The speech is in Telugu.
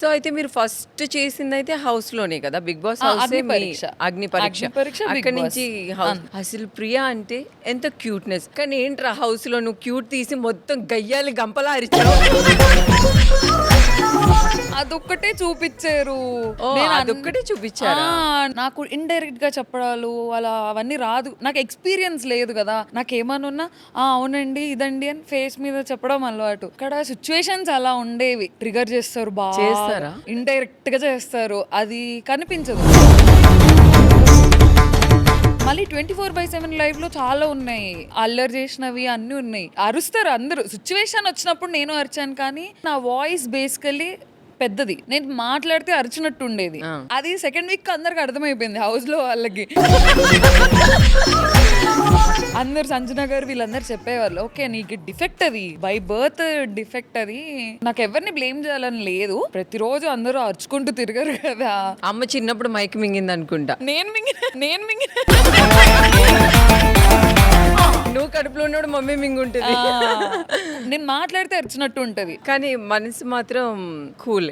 సో అయితే మీరు ఫస్ట్ చేసిందైతే హౌస్ లోనే కదా, బిగ్ బాస్ ఆ, హౌస్ అగ్ని పరీక్ష. అగ్ని పరీక్ష. అగ్ని పరీక్ష, బిగ్ అక్కడి బాస్. నుంచి హౌస్. అసలు ప్రియా అంటే ఎంత క్యూట్నెస్, కానీ ఏంట్రా హౌస్ లో నువ్వు క్యూట్ తీసి మొత్తం గయ్యాలి గంపలా అరిచావు. అదొక్కటే చూపించారు. ఓ, నేను అదొక్కటే చూపించారా? నాకు ఇండైరెక్ట్ గా చెప్పడాలు అలా అవన్నీ రాదు, నాకు ఎక్స్పీరియన్స్ లేదు కదా. నాకు ఏమనున్నా అవునండి ఇదండి అని ఫేస్ మీద చెప్పడం అలవాటు. ఇక్కడ సిచ్యువేషన్స్ అలా ఉండేవి, ట్రిగర్ చేస్తారు బాగా, చేస్తారా? ఇండైరెక్ట్ గా చేస్తారు, అది కనిపించదు. మళ్ళీ 24/7 లైవ్ లో చాలా ఉన్నాయి, అల్లరి చేసినవి అన్ని ఉన్నాయి. అరుస్తారు అందరూ, సిచ్యువేషన్ వచ్చినప్పుడు నేను అరిచాను, కానీ నా వాయిస్ బేసికలీ పెద్దది, నేను మాట్లాడితే అరిచినట్టు ఉండేది. అది సెకండ్ వీక్ అందరికి అర్థమైపోయింది హౌస్ లో వాళ్ళకి. అందరు సంజన గారు వీళ్ళందరూ చెప్పేవాళ్ళు, ఓకే నీకు డిఫెక్ట్, అది బై బర్త్ డిఫెక్ట్, అది నాకు ఎవరిని బ్లేమ్ చేయాలని లేదు, ప్రతిరోజు అందరూ అరుచుకుంటూ తిరగరు కదా. అమ్మ చిన్నప్పుడు మైక్ మింగింది అనుకుంటా. నేను మింగిన నువ్వు కడుపులో ఉన్నాడు మమ్మీ మింగుంటుంది. నేను మాట్లాడితే అరిచినట్టు ఉంటది. కానీ మనసు మాత్రం కూల్.